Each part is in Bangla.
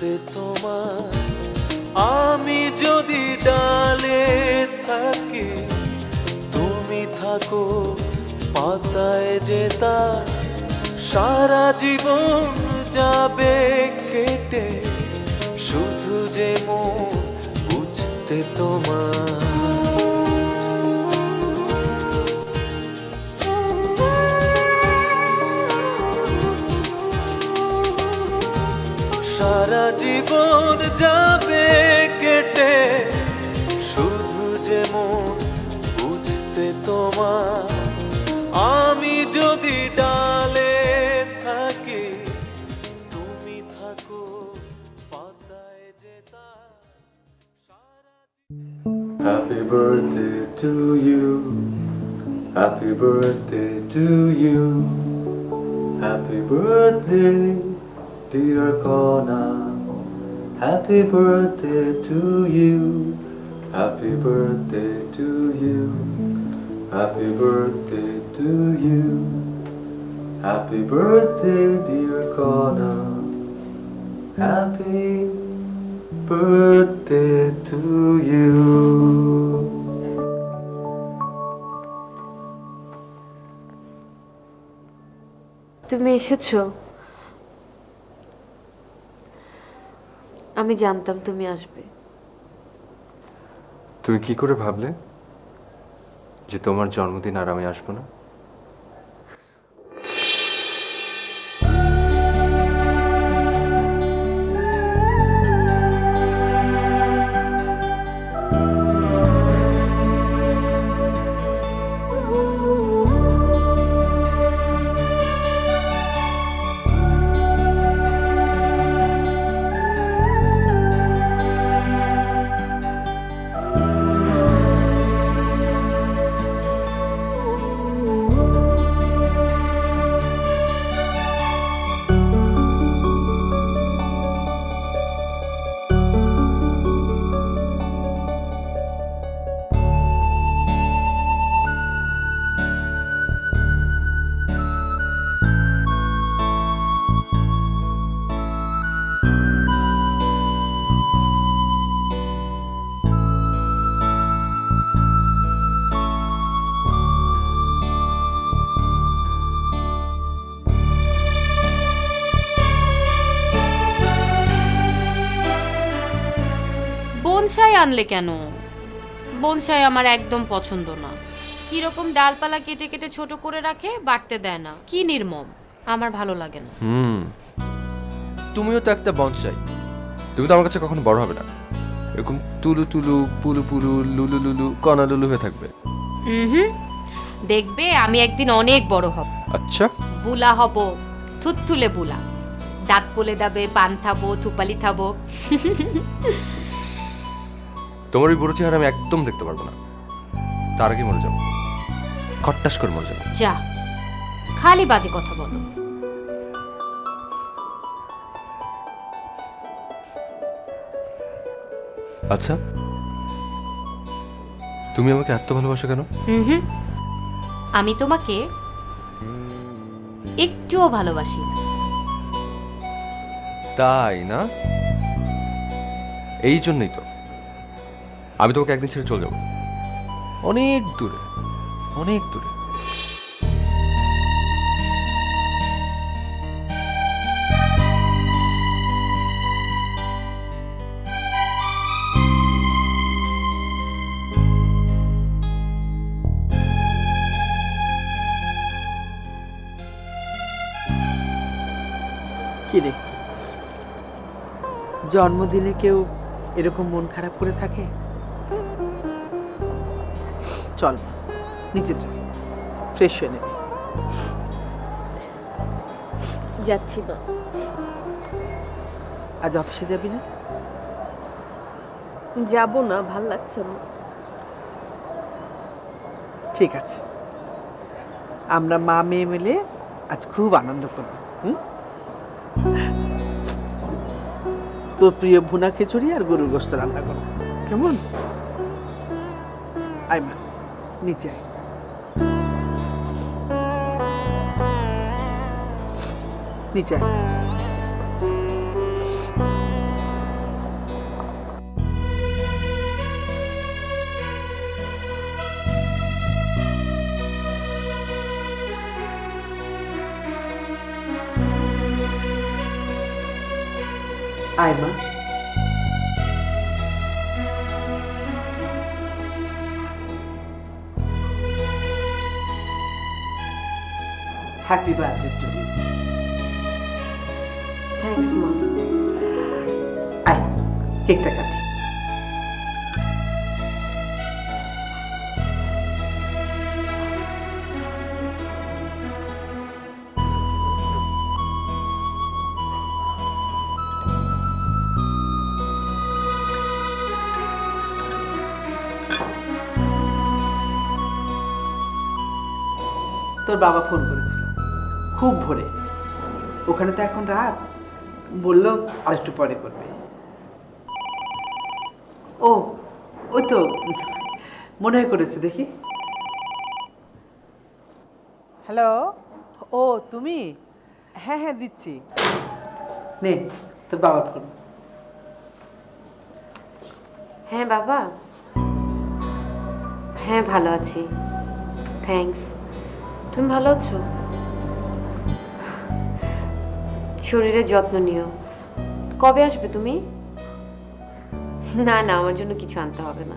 বুঝতে তোমার আমি যদি ডালে থাকি তুমি থাকো পাতায় যে তার সারা জীবন যাবে কেটে শুধু যে মন বুঝতে তোমার সারা জীবন যাবে কেটে শুধু যে মন বুঝতে তোমার আমি যদি ডালে থাকি তুমি থাকো পাতায় যে তার Happy birthday to you. Happy birthday to you. Happy birthday, dear Kona. Happy birthday to you. Happy birthday to you. Happy birthday to you. Happy birthday, dear Kona. Happy birthday to you. তুমি এসেছো? আমি জানতাম তুমি আসবে। তুমি কি করে ভাবলে যে তোমার জন্মদিন আর আমি আসবো না? বনসাই আনলে কেন? বনসাই আমার একদম পছন্দ না। কিরকম ডালপালা কেটে কেটে ছোট করে রাখে, বাড়তে দেয় না, কি নির্মম, আমার ভালো লাগে না। তুমিও তো একটা বনসাই, তুমি তো আমার কাছে কখনো বড় হবে না, এরকম তুলু তুলু পুলু পুলু লুলু লুলু কনা লুলু হয়ে থাকবে। দেখবে আমি একদিন অনেক বড় হব। আচ্ছা, বুলা হব, থুতথুলে বুলা, দাঁত পলে যাবে, পান থাবো, থুপালি থাবো। তোমার ওই বড় চেহারা আমি একদম দেখতে পারবো না, তার আগে মরে যাবো, খট্টাস করে মরে যাবো। যা, খালি বাজে কথা বলো। আচ্ছা, তুমি আমাকে এত ভালোবাসো কেন? আমি তোমাকে একটুও ভালোবাসি না। তাই না? এই জন্যই তো আমি তোমাকে একদিন ছেড়ে চলে যাবো, অনেক দূরে, অনেক দূরে। কিরে, জন্মদিনে কেউ এরকম মন খারাপ করে থাকে? চল নিচে চল, ফ্রেশ হয়ে নেবে। যাচ্ছি না। আজ অফিসে যাবি না? যাব না, ভাল লাগছে না। ঠিক আছে, আমরা মা মেয়ে মিলে আজ খুব আনন্দ করবো। তোর প্রিয় ভুনা খিচুড়ি আর গরুর গোশত রান্না করবো, কেমন? আয় মা, নিচে আয়। নিচে আয়। আয় মা। Happy birthday to you. Thanks মা। আয় কেকটা কাটি। তোর বাবা ফোন করেছিল খুব ভোরে, ওখানে তো এখন রাত, বললো আর একটু পরে করবে। ও ওই তো মনে হয় করেছে, দেখি। হ্যালো, ও তুমি? হ্যাঁ হ্যাঁ দিচ্ছি, নে তোর বাবার ফোন। হ্যাঁ বাবা, হ্যাঁ ভালো আছি, থ্যাঙ্কস। তুমি ভালো আছো? শরীরের যত্ন নিও। কবে আসবে তুমি? না না, আমার জন্য কিছু আনতে হবে না,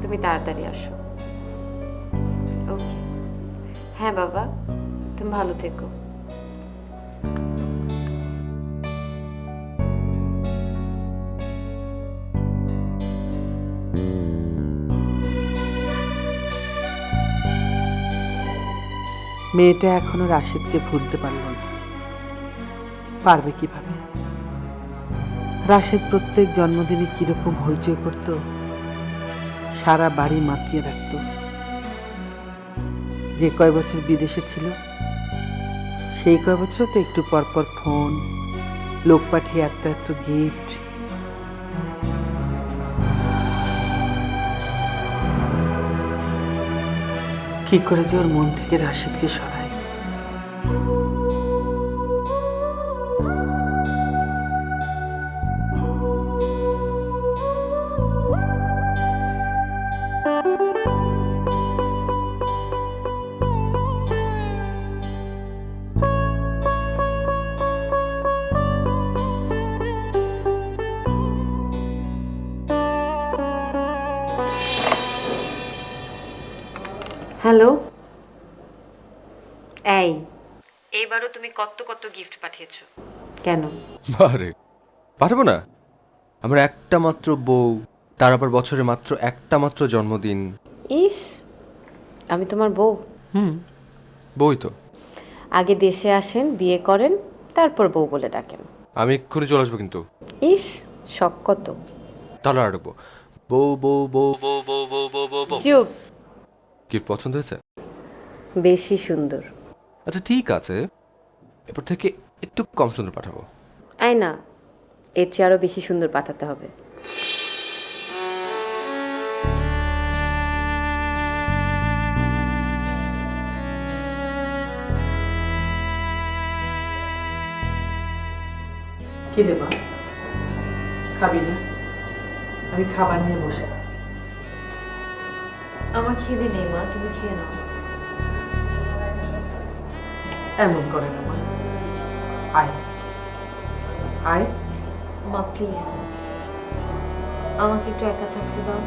তুমি তাড়াতাড়ি আসো। ওকে। হ্যাঁ বাবা, তুমি ভালো থেকো। মেয়েটা এখনো রাশেদকে ভুলতে পারল না, পারবে কিভাবে? রাশেদ প্রত্যেক জন্মদিনে কিরকম হইচই করত, সারা বাড়ি মাতিয়ে রাখত। যে কয় বছর বিদেশে ছিল সেই কয় বছর তো একটু পর পর ফোন, লোক পাঠিয়ে এত এত গিফট। কি করে যে ওর মন থেকে রাশেদকে সরায়। হ্যালো। এইবারও তুমি কত কত গিফট পাঠিয়েছো কেন? বারে পাঠাবো না? আমার একটা মাত্র বউ, তার আবার বছরে মাত্র একটা মাত্র জন্মদিন। ইস, আমি তোমার বউ? বই তো। আগে দেশে আসেন, বিয়ে করেন, তারপর বউ বলে ডাকেন। আমি এক্ষুনি চলে আসবো কিন্তু। ইস, শখ কত। তাহলে আর ডাকবো বউ বউ বউ বউ বউ বউ বউ বউ বউ। চুপ। গিফট পছন্দ হয়েছে? বেশি সুন্দর। আচ্ছা ঠিক আছে, এরপর থেকে একটু কম সুন্দর পাঠাবো। আয় না, এর চেয়ে আরো বেশি সুন্দর পাঠাতে হবে। কি দেবা? খাবি না? আমি খাবার নিয়ে বসে। আমার খিদে নেই মা, তুমি খেয়ে নাও। এমন করে না মা, আয় আয়। মা প্লিজ, আমাকে একটু একা থাকতে দাও।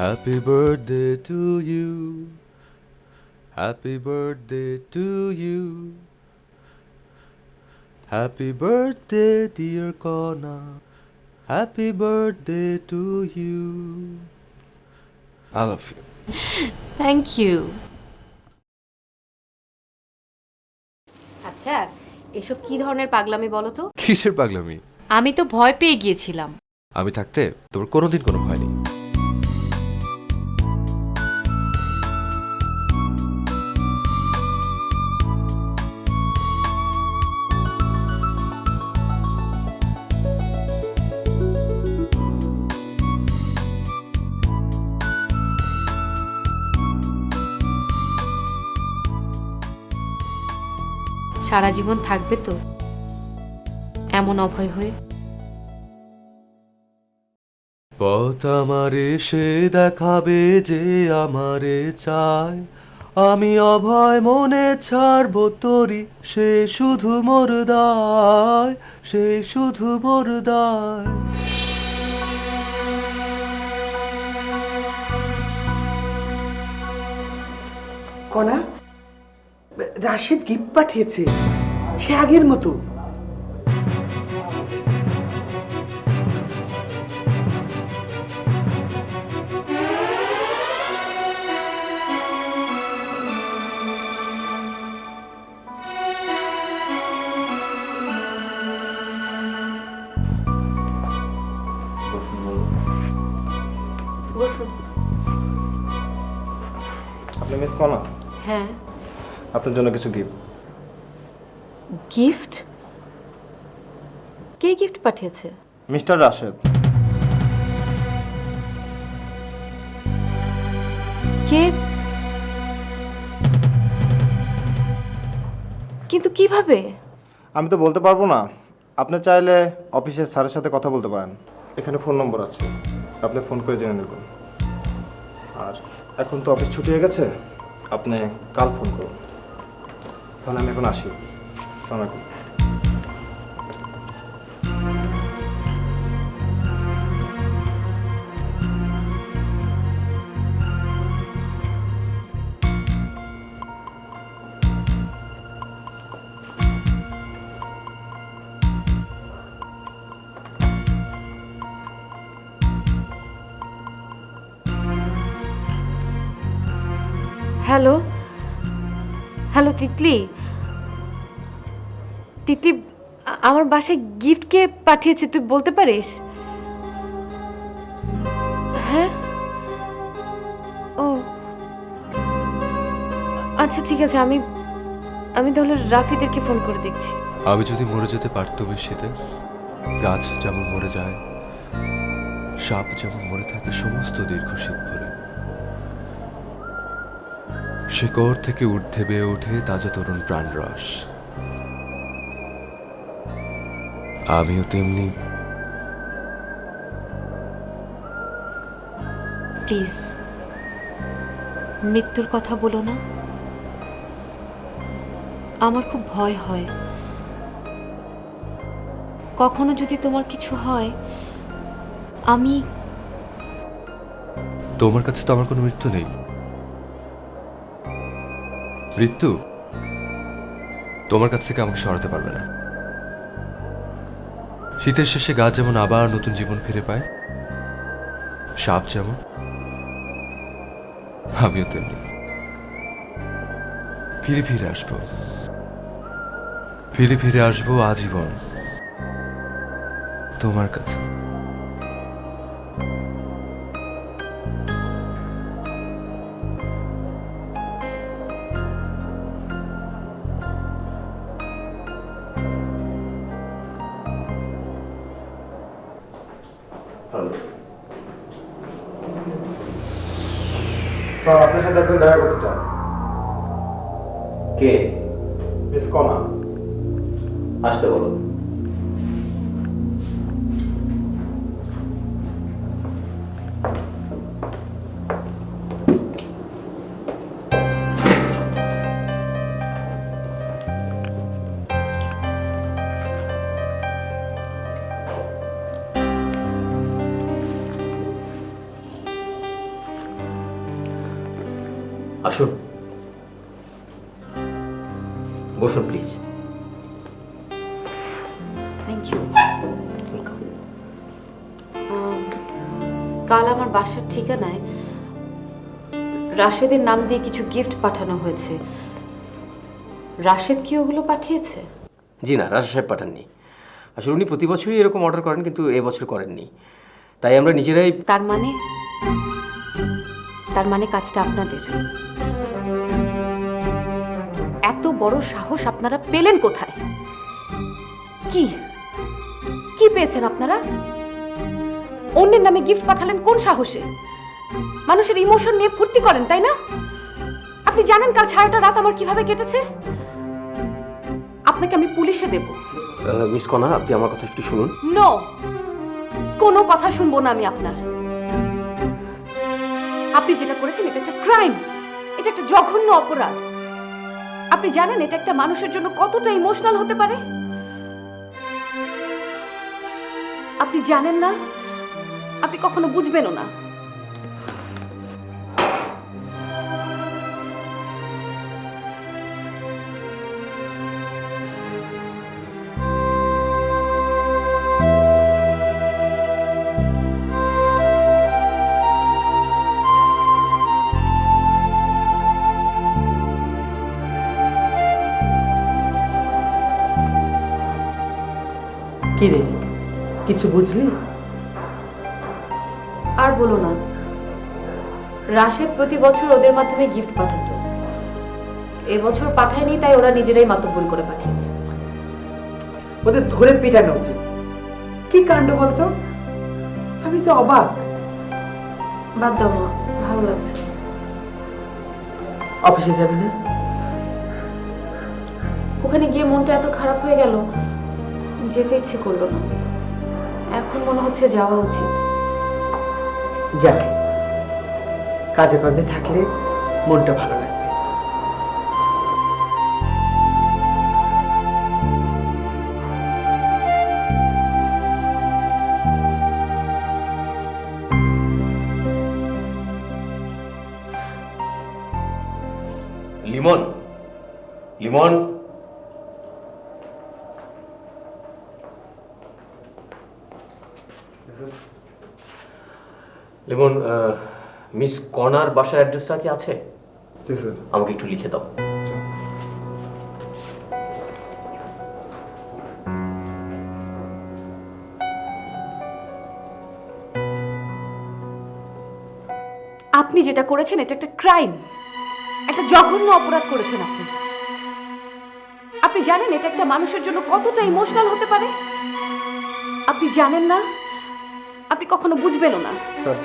Happy birthday to you. Happy birthday to you. Happy birthday, dear Kona. Happy birthday to you. I love you. Thank you. আচ্ছা, এসব কি ধরনের পাগলামি বলো তো? কিসের পাগলামি? আমি তো ভয় পেয়ে গিয়েছিলাম। আমি থাকতে তোর কোনোদিন কোনো ভয় নেই। সারা জীবন থাকবে তো এমন অভয় হয়ে? পথ আমারে সে দেখাবে যে আমারে চায়, আমি অভয় মনে ছাড়ব তোরি, সে শুধু মোর দায়, সে শুধু মোর দায়। কনা, রাশেদ গিফট পাঠিয়েছে, সে আগের মতো। আপনি মিস কনা, হ্যাঁ। আপনার জন্য কিছু গিফট। গিফট? কে গিফট পাঠিয়েছে? মিস্টার রাশেদ। কে? কিন্তু কিভাবে? আমি তো বলতে পারবো না। আপনি চাইলে অফিসের স্যারের সাথে কথা বলতে পারেন, এখানে ফোন নম্বর আছে, আপনি ফোন করে জেনে নেবেন। আর এখন তো অফিস ছুটি হয়ে গেছে, আপনি কাল ফোন করুন। তাহলে আমি এখন আসি। আসসালামু আলাইকুম। Hello, hello Titli. তিতলি, আমার বাসায় গিফট কে পাঠিয়েছে তুই বলতে পারিস? হ্যাঁ, ও আচ্ছা ঠিক আছে, আমি তাহলে রাফিদেরকে ফোন করে দেখছি। আমি যদি মরে যেতে পারতাম শীতে, গাছ যেমন মরে যায়, সাপ যেমন মরে থাকে সমস্ত দীর্ঘ শীত ভরে, শিকড় থেকে ঊর্ধ্বে বেয়ে ওঠে তাজা তরুণ প্রাণরস, আমিও তেমনি। প্লিজ মৃত্যুর কথা বলো না, আমার খুব ভয় হয়। কখনো যদি তোমার কিছু হয়, আমি। তোমার কাছে তো আমার কোনো মৃত্যু নেই। মৃত্যু তোমার কাছ থেকে আমাকে সরাতে পারবে না। শীতের শেষে গাছ যেমন আবার নতুন জীবন ফিরে পায়, সাপ যেমন, আমিও তেমনি ফিরে ফিরে আসবো, ফিরে ফিরে আসবো আজীবন তোমার কাছে। স্যার, আপনার সাথে একজন দেখা করতে চান। কে? মিস কনা। আসতে বলো। আসুন, বসুন প্লিজ। Thank you. কাল আমার বাসার ঠিকানায় রাশেদের নাম দিয়ে কিছু গিফট পাঠানো হয়েছে। রাশেদ কি ওগুলো পাঠিয়েছে? জি না, রাজা সাহেব পাঠাননি। আসলে উনি প্রতি বছরই এরকম অর্ডার করেন, কিন্তু এবছর করেননি, তাই আমরা নিজেরাই। তার মানে কাজটা আপনাদের। এত বড় সাহস আপনারা পেলেন কোথায়? কি কি পেয়েছেন আপনারা? অন্যের নামে গিফট পাঠালেন কোন সাহসে? মানুষের ইমোশন নিয়ে ফুর্তি করেন, তাই না? আপনি জানেন কাল সারাটা রাত আমার কিভাবে কেটেছে? আপনাকে আমি পুলিশে দেব। মিস কণা, আপনি আমার কথা একটু শুনুন। নো, কোনো কথা শুনবো না আমি আপনার। আপনি যেটা করেছেন এটা একটা ক্রাইম, এটা একটা জঘন্য অপরাধ। আপনি জানেন এটা একটা মানুষের জন্য কতটা ইমোশনাল হতে পারে? আপনি জানেন না, আপনি কখনো বুঝবেনও না। কি রে, কিছু বুঝলি? আর বলো না, রাশেদ প্রতি বছর ওদের মাধ্যমে গিফট পাঠাতো। এবছর পাঠায়নি, তাই ওরা নিজেরাই মাতব্বরি করে পাঠিয়েছে। ওদের ধরে পিটানো উচিত। কি কাণ্ড বলতো, আমি তো অবাক। বাদ দাও না, ভালো লাগছে। অফিসে যাবি না? ওখানে গিয়ে মনটা এত খারাপ হয়ে গেল, যেতে ইচ্ছে করলো না। এখন মনে হচ্ছে যাওয়া উচিত। যাক, কাজে কর্মে থাকলে মনটা ভালো লাগবে। লিমন, লিমন, লিমন, মিস কণার বাসার অ্যাড্রেসটা কি আছে? জি স্যার। আমাকে একটু লিখে দাও। আপনি যেটা করেছেন এটা একটা ক্রাইম, একটা জঘন্য অপরাধ করেছেন আপনি। আপনি জানেন এটা একটা মানুষের জন্য কতটা ইমোশনাল হতে পারে? আপনি জানেন না, আপনি কখনো বুঝবেনও না। স্যার,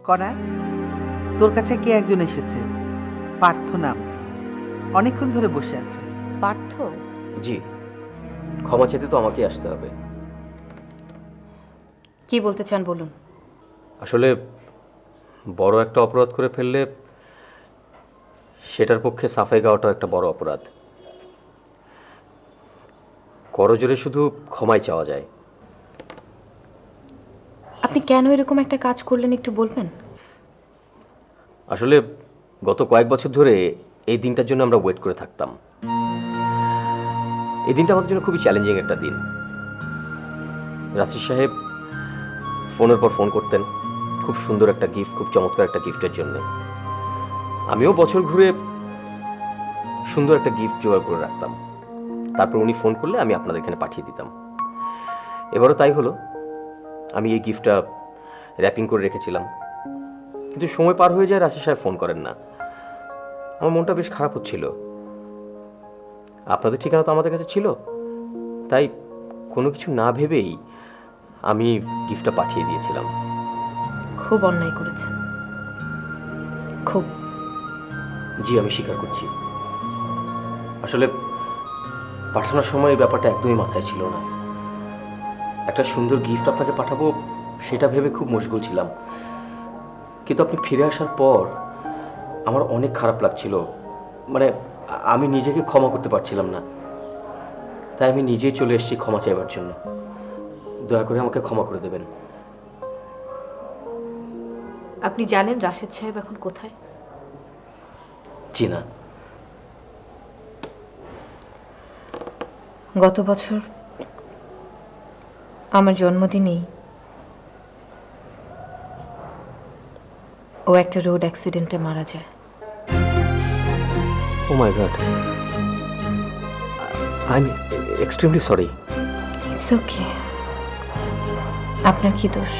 কণা, তোর কাছে কে একজন এসেছে, পার্থ নাম। অনেকক্ষণ ধরে বসে আছে। পার্থ? জি, ক্ষমা চেতে তো আমাকে আসতে হবে। কি বলতে চান বলুন। আসলে বড় একটা অপরাধ করে ফেললে সেটার পক্ষে সাফাই গাওয়াটা একটা বড় অপরাধ। করজোরে শুধু ক্ষমাই চাওয়া যায়। আপনি কেন এরকম একটা কাজ করলেন একটু বলবেন? আসলে গত কয়েক বছর ধরে এই দিনটার জন্য আমরা ওয়েট করে থাকতাম। এই দিনটা আমাদের জন্য খুবই চ্যালেঞ্জিং একটা দিন। রাশিদ সাহেব ফোনের পর ফোন করতেন খুব সুন্দর একটা গিফট, খুব চমৎকার একটা গিফটের জন্য। আমিও বছর ঘুরে সুন্দর একটা গিফট জোগাড় করে রাখতাম, তারপর উনি ফোন করলে আমি আপনাদের এখানে পাঠিয়ে দিতাম। এবারও তাই হলো। আমি এই গিফটটা র্যাপিং করে রেখেছিলাম, কিন্তু সময় পার হয়ে যায়, রাশিদ সাহেব ফোন করেন না। আমার মনটা বেশ খারাপ হচ্ছিল। আপনাদের ঠিকানা তো আমাদের কাছে ছিল, তাই কোনো কিছু না ভেবেই আমি গিফটটা পাঠিয়ে দিয়েছিলাম। খুব অন্যায় করেছেন, খুব। জি, আমি স্বীকার করছি। আসলে পাঠানোর সময় এই ব্যাপারটা একদমই মাথায় ছিল না। একটা সুন্দর গিফট আপনাকে পাঠাবো, সেটা ভেবে খুব মুশগুল ছিলাম, কিন্তু আপনি ফিরে আসার পর আমার অনেক খারাপ লাগছিল। মানে আমি নিজেকে ক্ষমা করতে পারছিলাম না, তাই আমি নিজেই চলে এসেছি ক্ষমা চাইবার জন্য। দয়া করে আমাকে ক্ষমা করে দেবেন। আপনি জানেন রাশেদ সাহেব এখন কোথায়? জি না। গত বছর আমার জন্মদিনেই ও একটা রোড অ্যাক্সিডেন্টে মারা যায়। Oh my God, I am extremely sorry. It's okay. আপনার কি দোষ?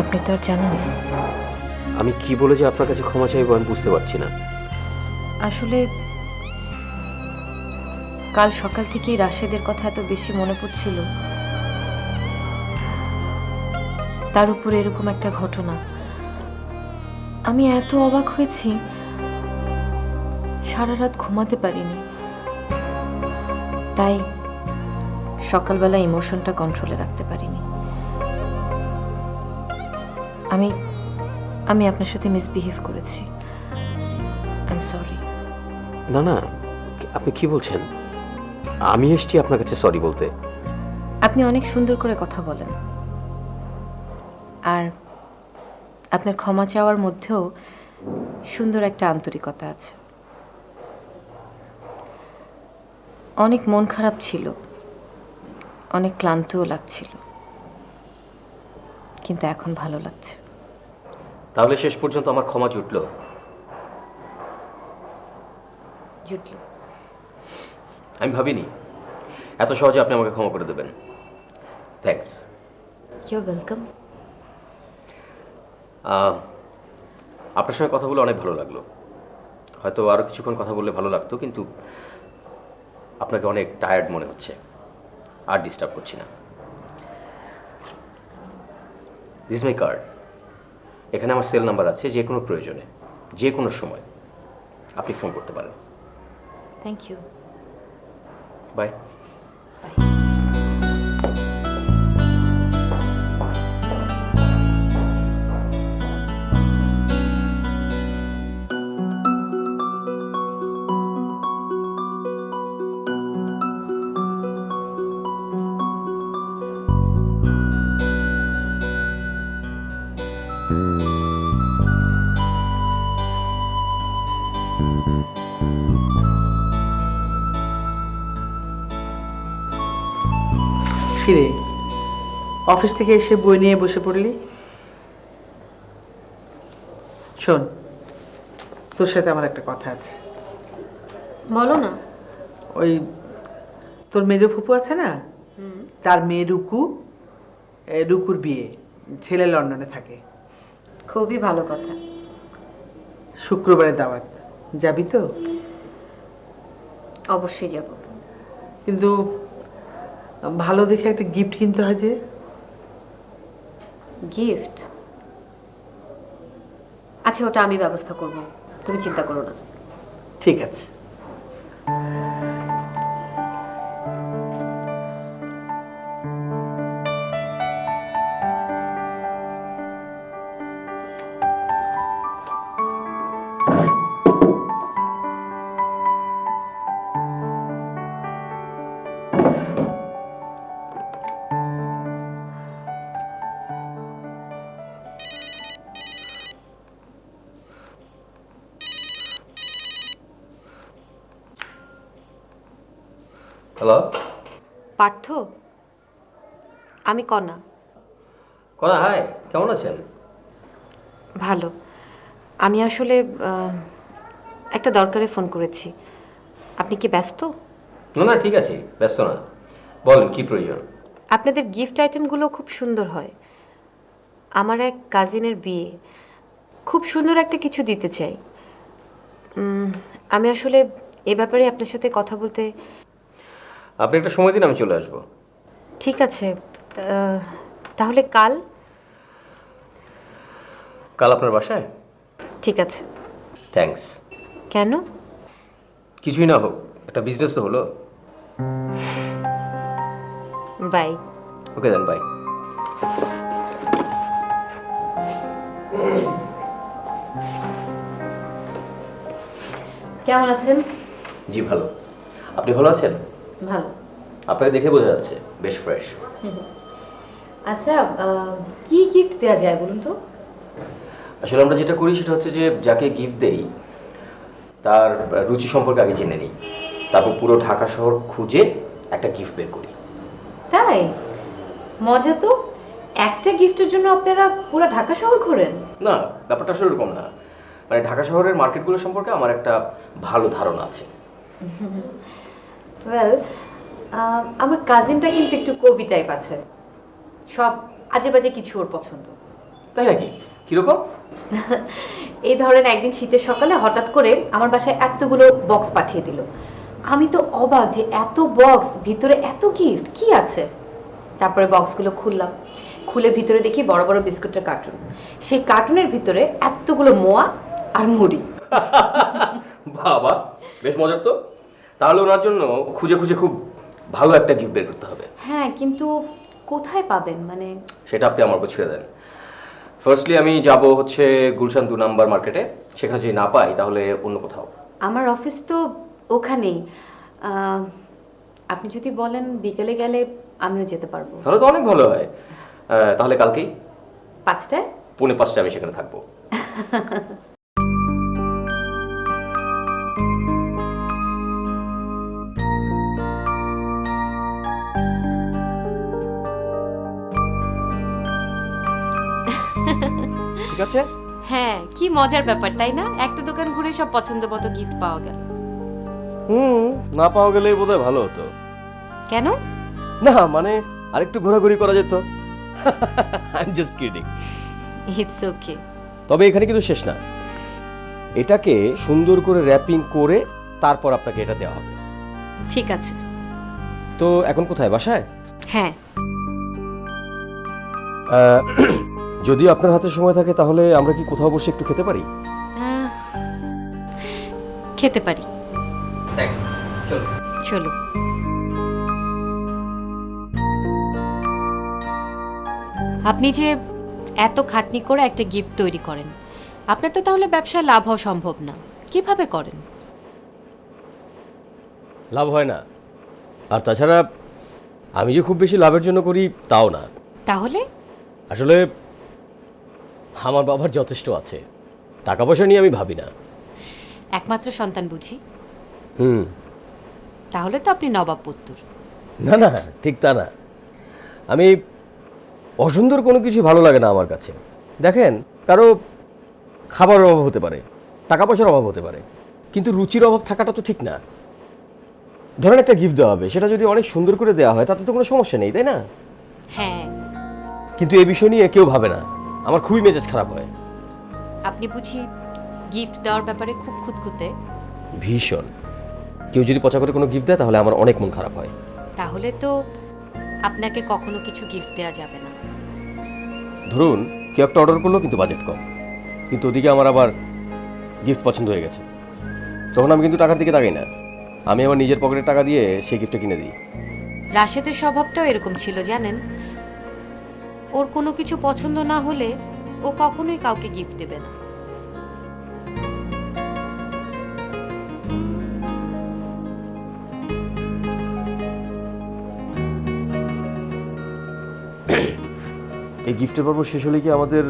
আপনি তো আর জানেন না। আমি কি বলে যে আপনার কাছে ক্ষমা চাইবো আমি বুঝতে পারছি না। আসলে কাল সকাল থেকেই রাশেদের কথা এত বেশি মনে পড়ছিল, তার উপরে এরকম একটা ঘটনা। আমি এত অবাক হয়েছি, সারা রাত ঘুমাতে পারিনি। তাই সকালবেলা ইমোশনটা কন্ট্রোলে রাখতে পারিনি। আমি আমি আপনার সাথে মিসবিহেভ করেছি। I am sorry. না না, আপনি কি বলছেন? আমি এসেছি আপনার কাছে সরি বলতে। আপনি অনেক সুন্দর করে কথা বলেন, আর আপনার ক্ষমা চাওয়ার মধ্যেও সুন্দর একটা আন্তরিকতা আছে। অনেক মন খারাপ ছিল, অনেক ক্লান্তও লাগছিল, কিন্তু এখন ভালো লাগছে। তাহলে শেষ পর্যন্ত আমার ক্ষমা জুটলো? জুটলো। আমি ভাবিনি এত সহজে আপনি আমাকে ক্ষমা করে দেবেন। থ্যাঙ্কস। You welcome. আপনার সঙ্গে কথা বলে অনেক ভালো লাগলো। হয়তো আরও কিছুক্ষণ কথা বললে ভালো লাগতো, কিন্তু আপনাকে অনেক টায়ার্ড মনে হচ্ছে, আর ডিস্টার্ব করছি না। This my card. এখানে আমার সেল নাম্বার আছে, যে কোনো প্রয়োজনে যে কোনো সময় আপনি ফোন করতে পারেন। Thank you. বাই। ফিরে অফিস থেকে এসে বই নিয়ে বসে পড়লি? শোন, তোর সাথে আমার একটা কথা আছে। বলো না। ওই তোর মেজো ফুপু আছে না, তার মেয়ে রুকু, রুকুর বিয়ে, ছেলে লন্ডনে থাকে। খুবই ভালো কথা। শুক্রবারে দাওয়াত, যাবি তো? অবশ্যই যাব। কিন্তু ভালো দেখে একটা গিফট কিনতে হয় যে। গিফট? আচ্ছা, ওটা আমি ব্যবস্থা করব, তুমি চিন্তা করো না। ঠিক আছে। হ্যালো পার্থ, আমি কণা। কনা, হাই, কেমন আছেন? ভালো। আমি আসলে একটা দরকারে ফোন করেছি। আপনি কি ব্যস্ত? না না, ঠিক আছে, ব্যস্ত না, বলেন কি প্রয়োজন। আপনাদের গিফট আইটেমগুলো খুব সুন্দর হয়। আমার এক কাজিনের বিয়ে, খুব সুন্দর একটা কিছু দিতে চাই। আমি আসলে এ ব্যাপারে আপনার সাথে কথা বলতে। আপনি একটা সময় দিন, আমি চলে আসবো। ঠিক আছে, তাহলে কাল? কাল আপনার বাসায়? ঠিক আছে। থ্যাঙ্কস। কেন? কিছুই না হোক, একটা বিজনেস তো হলো। বাই। Okay then, bye. কেমন আছেন? জি ভালো। আপনি ভালো আছেন? ভালো। আপনাকে দেখে বোঝা যাচ্ছে বেশ ফ্রেশ। আচ্ছা, কি গিফট দেওয়া যায় বলুন তো? আসলে আমরা যেটা করি সেটা হচ্ছে যে যাকে গিফট দেই তার রুচি সম্পর্কে আগে জেনে নিই, তারপর পুরো ঢাকা শহর খুঁজে একটা গিফট বের করি। তাই? মজা তো। একটা গিফটের জন্য আপনারা পুরো ঢাকা শহর ঘোরেন? না, ব্যাপারটা আসলে এরকম না। মানে ঢাকা শহরের মার্কেটগুলো সম্পর্কে আমার একটা ভালো ধারণা আছে। ওয়েল, আমার কাজিনটা কিন্তু একটু কবি টাইপ আছে, সব আজে বাজে কিছু ওর পছন্দ। তাই নাকি? কিরকম? এই ধরেন একদিন শীতের সকালে হঠাৎ করে আমার বাসায় এতগুলো বক্স পাঠিয়ে দিল। আমি তো অবাক যে এত বক্স, ভিতরে এত গিফট, কি আছে? তারপরে বক্সগুলো খুললাম, খুলে ভিতরে দেখি বড় বড় বিস্কুটের কার্টুন। সেই কার্টুনের ভিতরে এতগুলো মোয়া আর মুড়ি। বাবা, বেশ মজার তো। তাহলে ওনার জন্য খুঁজে খুঁজে খুব ভালো একটা গিফট বের করতে হবে। হ্যাঁ, কিন্তু কোথায় পাবেন? মানে সেটা আপনি আমার উপর ছেড়ে দেন। ফার্স্টলি আমি যাব হচ্ছে গুলশান 2 নাম্বার মার্কেটে। সেখানে যদি না পাই তাহলে অন্য কোথাও। আমার অফিস তো ওখানেই। আপনি যদি বলেন বিকেলে গেলে আমিও যেতে পারবো। তাহলে তো অনেক ভালো হয়। তাহলে কালকেই 5টায়? 4:45 আমি সেখানে থাকবো। ঠিক আছে? হ্যাঁ, কি মজার ব্যাপার তাই না? একটা দোকান ঘুরে সব পছন্দ মতো গিফট পাওয়া গেল। না পাওয়া গেলেই বোধহয় ভালো হতো। কেন? না মানে আরেকটু ঘোরাঘুরি করা যেত। I am just kidding. It's okay. তবে এখানে কিন্তু শেষ না, এটাকে সুন্দর করে র্যাপিং করে তারপর আপনাকে এটা দেওয়া হবে। ঠিক আছে। তো এখন কোথায়, বাসায়? হ্যাঁ। যদি আপনার হাতে সময় থাকে তাহলে আমরা কি কোথাও বসে একটু খেতে পারি? খেতে পারি। থ্যাঙ্কস। চলো। চলো। আপনি যে এত খাটনি করে একটা গিফট তৈরি করেন, আপনার তো তাহলে ব্যবসায় লাভ হওয়া সম্ভব না। কিভাবে করেন? লাভ হয় না, আর তাছাড়া আমি যে খুব বেশি লাভের জন্য করি তাও না। তাহলে? আসলে আমার বাবার যথেষ্ট আছে, টাকা পয়সা নিয়ে আমি ভাবি না। একমাত্র সন্তান বুঝি? হুম। তাহলে তো আপনি নবাব পুত্তুর। না না, ঠিক তা না। আমি অসুন্দর কোনো কিছু ভালো লাগে না আমার কাছে। দেখেন, কারো খাবারের অভাব হতে পারে, টাকা পয়সার অভাব হতে পারে, কিন্তু রুচির অভাব থাকাটা তো ঠিক না। ধরেন একটা গিফট দেওয়া হবে, সেটা যদি অনেক সুন্দর করে দেওয়া হয় তাতে তো কোনো সমস্যা নেই, তাই না? হ্যাঁ। কিন্তু এই বিষয় নিয়ে কেউ ভাবে না, আমার খুবই মেজাজ খারাপ হয়। আপনি বুঝি গিফট দেওয়ার ব্যাপারে খুব খুঁতখুঁতে? ভীষণ। কেউ যদি পচা করে কোনো গিফট দেয় তাহলে আমার অনেক মন খারাপ হয়। তাহলে তো আপনাকে কখনো কিছু গিফট দেওয়া যাবে না। ধরুন কেউ একটা অর্ডার করলো কিন্তু বাজেট কম, কিন্তু ওদিকে আমার আবার গিফট পছন্দ হয়ে গেছে, তখন আমি কিন্তু টাকার দিকে তাকাই না, আমি আমার নিজের পকেটের টাকা দিয়ে সেই গিফটটা কিনে দিই। রাশেদের স্বভাবটাও এরকম ছিল জানেন। ওর কোনো কিছু পছন্দ না হলে ও কখনোই কাউকে গিফট দেবে না। এই গিফটের পর্ব শেষ হলে কি আমাদের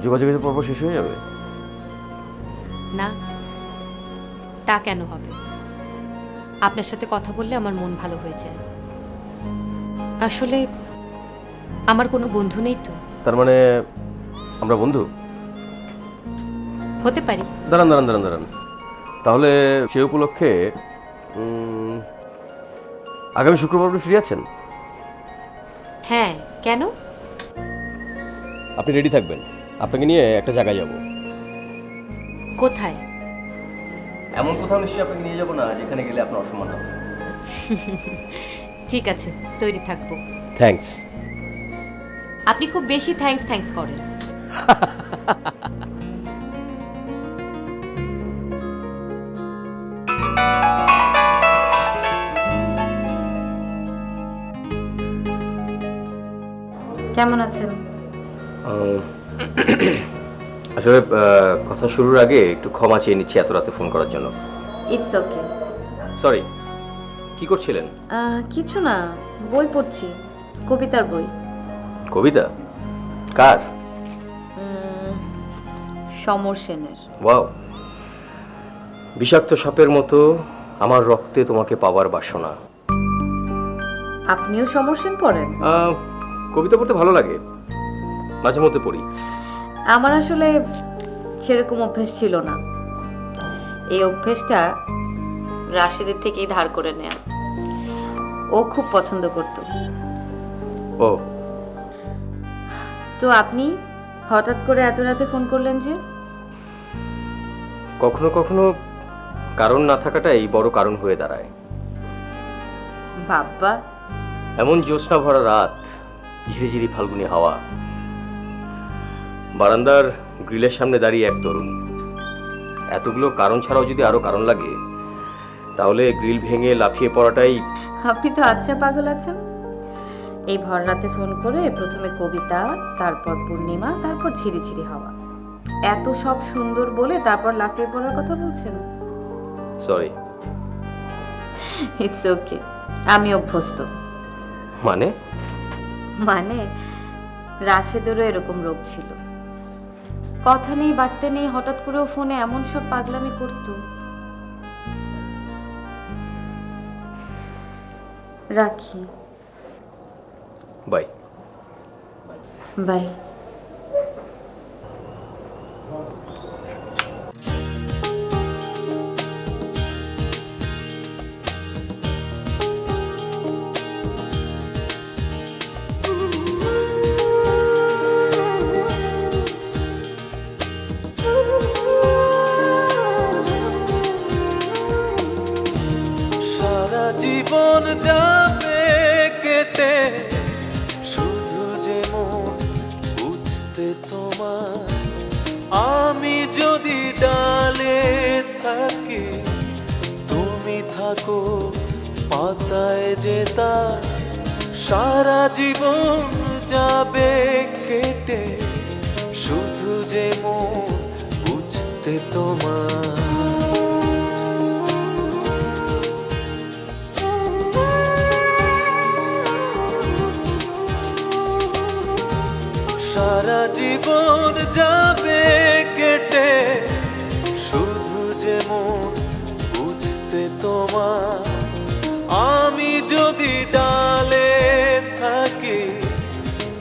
যোগাযোগের পর্ব শেষ হয়ে যাবে? না, তা কেন হবে? আপনার সাথে কথা বললে আমার মন ভালো হয়ে যায়। আসলে আমার কোনো বন্ধু নেই তো। তার মানে আমরা বন্ধু? হতে পারি। দাঁড়ান দাঁড়ান দাঁড়ান দাঁড়ান, তাহলে সে উপলক্ষে আগামী শুক্রবার আপনি ফ্রি আছেন? হ্যাঁ, কেন? আপনি রেডি থাকবেন, আপনাকে নিয়ে একটা জায়গায় যাব। কোথায়? এমন কোথাও নিশ্চয়ই আপনাকে নিয়ে যাবো না যেখানে গেলে আপনার অসম্মান হবে। ঠিক আছে, তৈরি থাকবো। থ্যাঙ্কস। আপনি খুব বেশি থ্যাঙ্কস করেন। কেমন আছেন? আসলে কথা শুরুর আগে একটু ক্ষমা চেয়ে নিচ্ছি এত রাতে ফোন করার জন্য। It's okay. সরি, কি করছিলেন? কিছু না, বই পড়ছি, কবিতার বই। কবিতা? কার? সমর সেনের। ওয়াও, বিষাক্ত সাপের মতো আমার রক্তে তোমাকে পাওয়ার বাসনা। আপনিও সমর সেন পড়েন? কবিতা পড়তে ভালো লাগে, মাঝে মধ্যে পড়ি। আমার আসলে সেরকম অভ্যেস ছিল না, এই অভ্যেসটা রাশিদের থেকেই ধার করে নেয়া। ও খুব পছন্দ করত। ও, তো আপনি হঠাৎ করে এত রাতে ফোন করলেন যে? কখনো কখনো কারণ না থাকাটাই বড় কারণ হয়ে দাঁড়ায়। বাবা, এমন জ্যোৎস্না ভরা রাত, ঝিরিঝিরি ফাল্গুনি হাওয়া, বারান্দার গ্রিলের সামনে দাঁড়িয়ে এক তরুণ। এতগুলো কারণ ছাড়াও যদি আরো কারণ লাগে, তাহলে গ্রিল ভেঙে লাফিয়ে পড়াটাই। আপনি তো আচ্ছা পাগল আছেন। এই ভর রাতে ফোন করে প্রথমে কবিতা, তারপর পূর্ণিমা, তারপর ঝিরিঝিরি হাওয়া, এত সব সুন্দর বলে তারপর লাফিয়ে পড়ার কথা বলছেন। সরি। ইটস ওকে, আমি অভ্যস্ত। মানে রাশেদেরও এরকম রোগ ছিল, কথা নেই বাড়তে নেই হঠাৎ করেও ফোনে এমন সব পাগলামি করতো। রাখি, বাই। বাই। সারা জীবন যাবে কেটে, শুধু যে মন বুঝতে তোমার। আমি যদি ডালে থাকি, তুমি থাকো পাতায় যে তার। সারা জীবন যাবে কেটে, শুধু যে মন বুঝতে তোমার। সারা জীবন যাবে কেটে, শুধু যে মন বুঝতে তোমার। আমি যদি ডালে থাকি,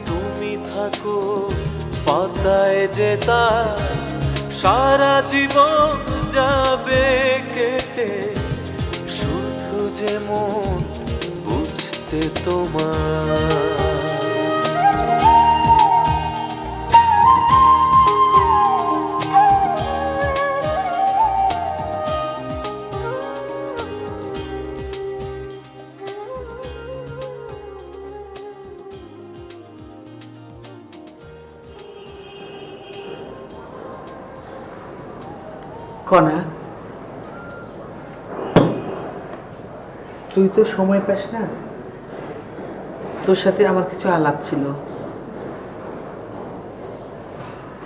তুমি থাকো পাতায় যে তার। সারা জীবন যাবে কেটে, শুধু যে মন বুঝতে তোমার। কণা, তুই তো সময় পাস না, তোর সাথে আমার কিছু আলাপ ছিল।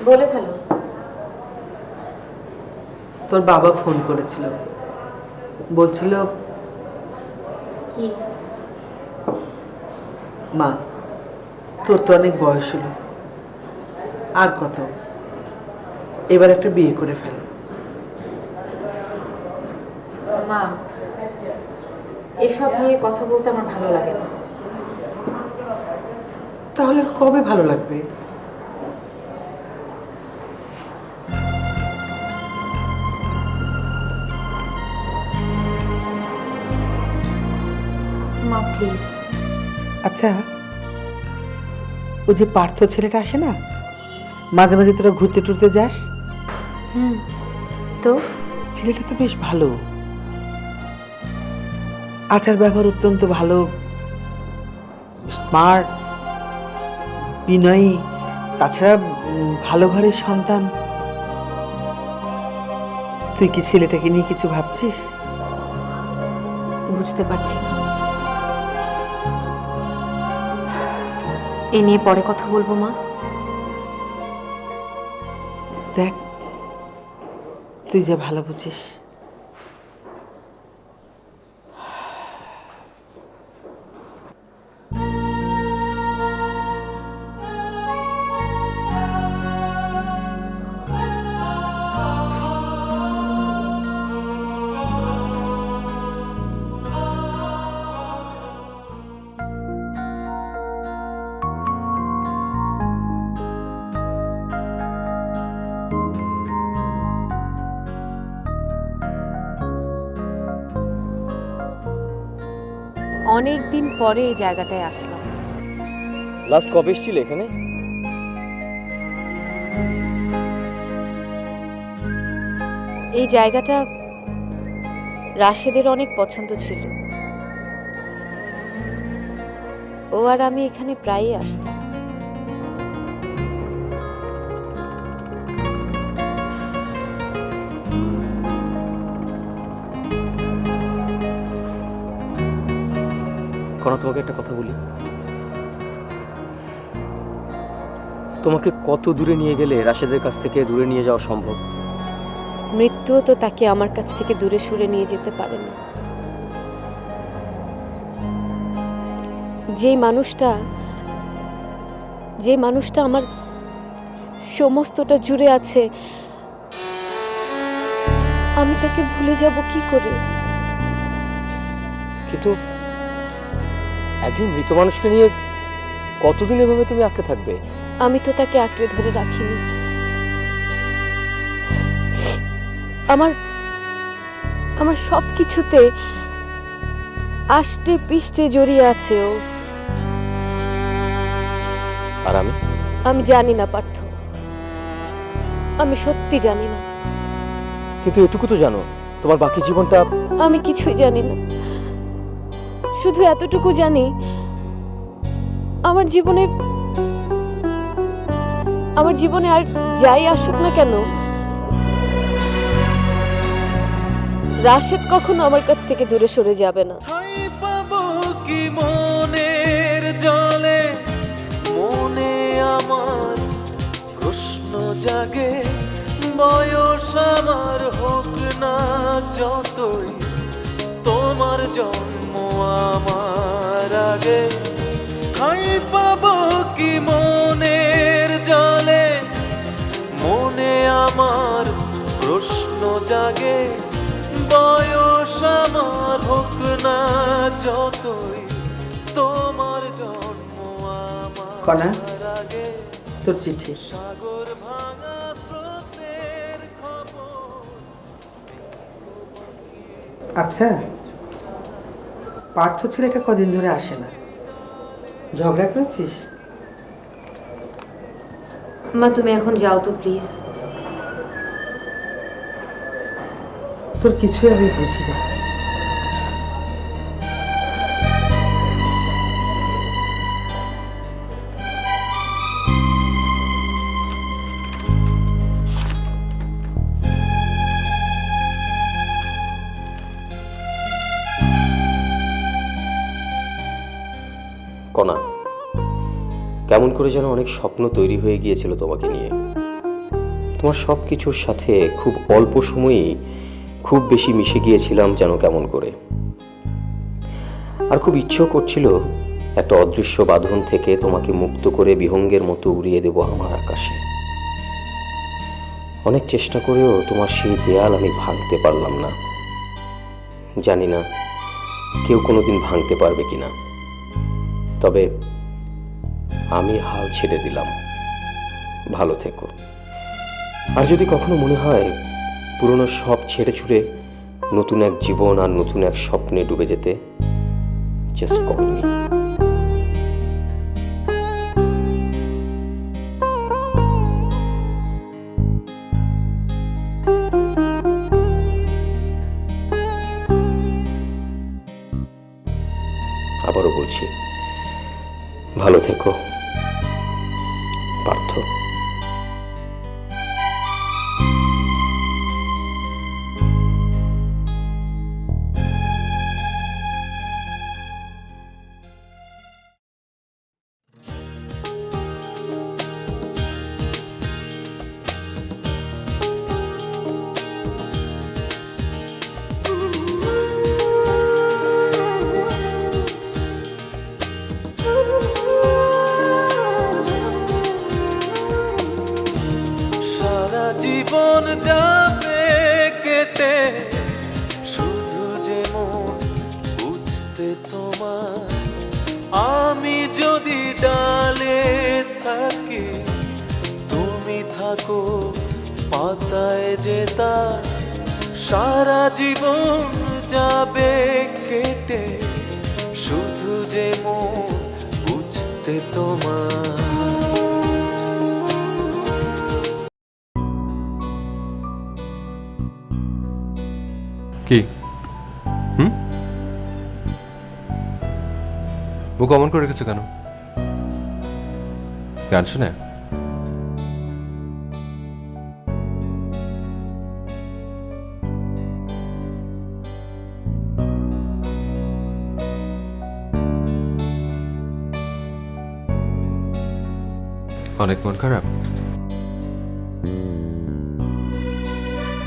বলে ফেলো। তোর বাবা ফোন করেছিল, বলছিল কি? মা, তোর তো অনেক বয়স হলো, আর কত, এবার একটা বিয়ে করে ফেল। মা, এসব নিয়ে কথা বলতে আমার ভালো লাগে না। তাহলে আর কবে ভালো লাগবে? মা প্লিজ। আচ্ছা, ওই যে পার্থ ছেলেটা আসে না, মাঝে মাঝে তোরা ঘুরতে টুরতে যাস? তো ছেলেটা তো বেশ ভালো, আচার ব্যবহার অত্যন্ত ভালো, স্মার্ট, বিনয়ী, তাছাড়া ভালো ঘরের সন্তান। তুই কি ছেলেটাকে নিয়ে কিছু ভাবছিস? বুঝতে পারছি না, এ নিয়ে পরে কথা বলবো মা। দেখ, তুই যে ভালো বুঝিস। অনেক দিন পরে এই জায়গাটায় আসলাম। লাস্ট কবে এসেছিলে এখানে? এই জায়গাটা রাশেদের অনেক পছন্দ ছিল। ও আর আমি এখানে প্রায়ই আসতাম। কণা, তোমাকে একটা কথা বলি। তোমাকে কত দূরে নিয়ে গেলে রাশেদের কাছ থেকে দূরে নিয়ে যাওয়া সম্ভব? মৃত্যুও তো তাকে আমার কাছ থেকে দূরে সরে নিয়ে যেতে পারে না। যে মানুষটা আমার সমস্তটা জুড়ে আছে, আমি তাকে ভুলে যাব কি করে? কিন্তু একজন মৃত মানুষকে নিয়ে কতদিন এভাবে তুমি আটকে থাকবে? আমি তো তাকে আঁকড়ে ধরে রাখিনি। আমার সব কিছুতে আষ্টে পিষ্টে জড়িয়ে আছে ও। আর আমি জানি না পার্থ, আমি সত্যি জানি না। কিন্তু এটুকু তো জানো, তোমার বাকি জীবনটা। আমি কিছুই জানি না, শুধু এতটুকু জানি আমার জীবনে আর যাই আসুক না কেন, রাশেদ কখনো আমার কাছ থেকে দূরে সরে যাবে না। ঠাঁই পাবো কি মনের জলে, মনে আমার প্রশ্ন জাগে। বয়স আমার হোক না যতই, তোমার জন্ম আমার আগে। ঠাঁই পাবো কি মনের জলে, মনে আমার প্রশ্ন জাগে। বয়স আমার হোক না যতই, তোমার জন্ম কণা, আমার আগে। তোর চিঠি। সাগর ভাঙা স্রোতের খবর। আচ্ছা, পার্থ ছেলেটা কদিন ধরে আসে না, ঝগড়া করেছিস? মা, তুমি এখন যাও তো প্লিজ। তোর কিছুই আমি বুঝি না। কণা, কেমন করে যেন অনেক স্বপ্ন তৈরি হয়ে গিয়েছিল তোমাকে নিয়ে। তোমার সব কিছুর সাথে খুব অল্প সময়েই খুব বেশি মিশে গিয়েছিলাম যেন কেমন করে। আর খুব ইচ্ছেও করছিল একটা অদৃশ্য বাঁধন থেকে তোমাকে মুক্ত করে বিহঙ্গের মতো উড়িয়ে দেব আমার আকাশে। অনেক চেষ্টা করেও তোমার সেই দেয়াল আমি ভাঙতে পারলাম না। জানি না কেউ কোনোদিন ভাঙতে পারবে কিনা, তবে আমি হাল ছেড়ে দিলাম। ভালো থেকো। আর যদি কখনো মনে হয় পুরনো সব ছেড়ে ছুড়ে নতুন এক জীবন আর নতুন এক স্বপ্নে ডুবে যেতে, জাস্ট কল মি। আবারও বলছি, ভালো থেকো পার্থ। জীবন যাবে কেটে, শুধু যে মন বুঝতে তোমার। আমি যদি ডালে থাকি, তুমি থাকো পাতায় যে তার, সারা জীবন যাবে কেটে, শুধু যে মন বুঝতে তোমার। কি মুখ অমন করে রেখেছো কেন? গান শুনে? অনেক মন খারাপ?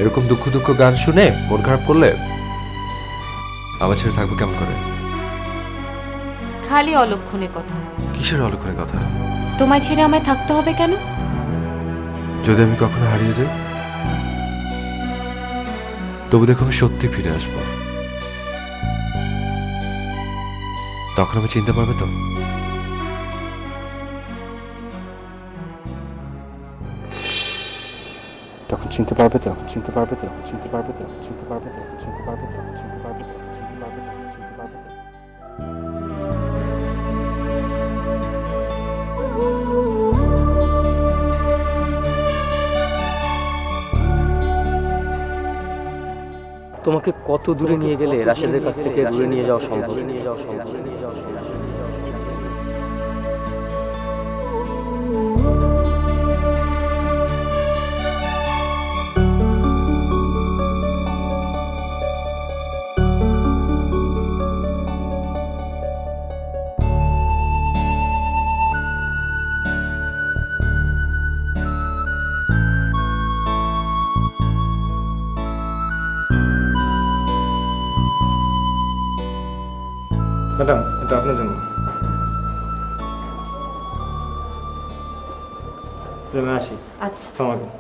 এরকম দুঃখ দুঃখ গান শুনে মন খারাপ করলে আমার ছেড়ে থাকবো কেমন করে? খালি অলক্ষণে কথা। কিসের অলক্ষণের কথা? তোমায় ছেড়ে আমায় থাকতে হবে কেন? যদি আমি কখনো হারিয়ে যাই, তবু দেখো আমি সত্যি ফিরে আসবো। তখন আমি চিনতে পারবে তো? তখন চিনতে পারবে তো? চিনতে পারবে তো? চিনতে পারবে তো? চিনতে পারবে তো? চিনতে পারবে তো? চিনতে পারবে তো? চিনতে পারবে তো? চিনতে পারবে তো? তোমাকে কত দূরে নিয়ে গেলে রাশেদের কাছ থেকে দূরে নিয়ে যাওয়া সম্ভব? ম্যাডাম, এটা আপনার জন্য। আমি আসি। আচ্ছা। আসসালামু আলাইকুম।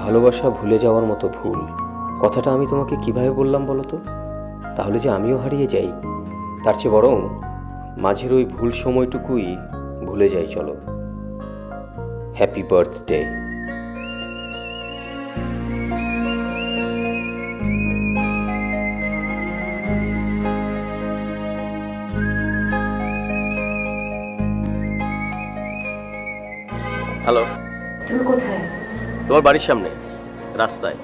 ভালোবাসা ভুলে যাওয়ার মতো ভুল কথাটা আমি তোমাকে কিভাবে বললাম বলো তো? তাহলে যে আমিও হারিয়ে যাই, তার চেয়ে বরং মাঝের ওই ভুল সময়টুকুই ভুলে যাই। চলো, হ্যাপি বার্থডে। হ্যালো, তুমি কোথায়? তোমার বাড়ির সামনে রাস্তায়।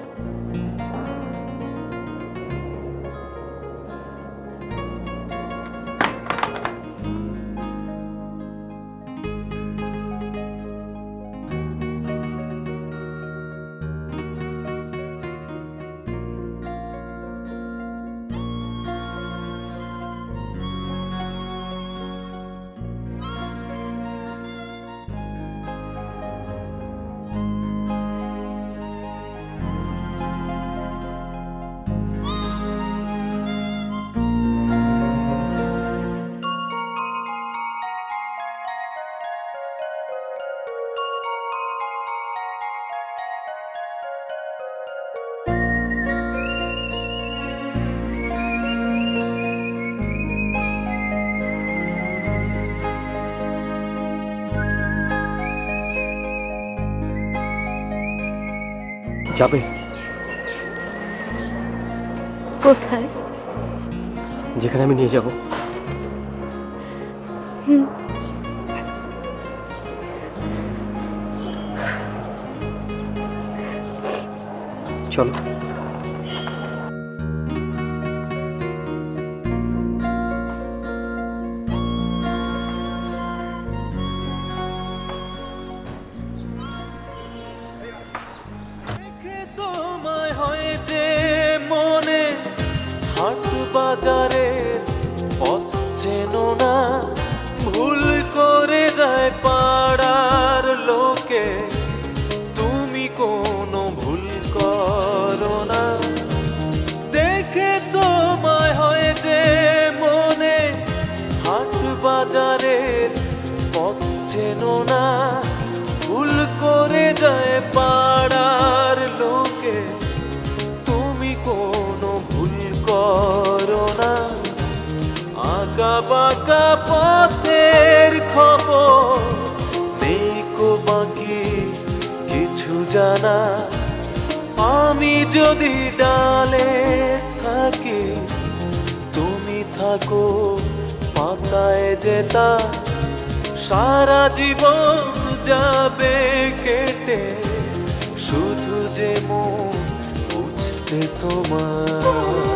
যাবে? কোথায়? যেখানে আমি নিয়ে যাব। চলো। তোমায় হয়েছে মনে, হাট বাজারের পথ চেনো না, ভুল করে যায় পাড়ার লোকে, তুমি কোনো ভুল বাঁকা পথের খবর নেই কো বাকি কিছু জানা। আমি যদি ডালে থাকি তুমি থাকো পাতায় যেতা, সারা জীবন যাবে কেটে শুধু যে মন বুঝতে তোমার।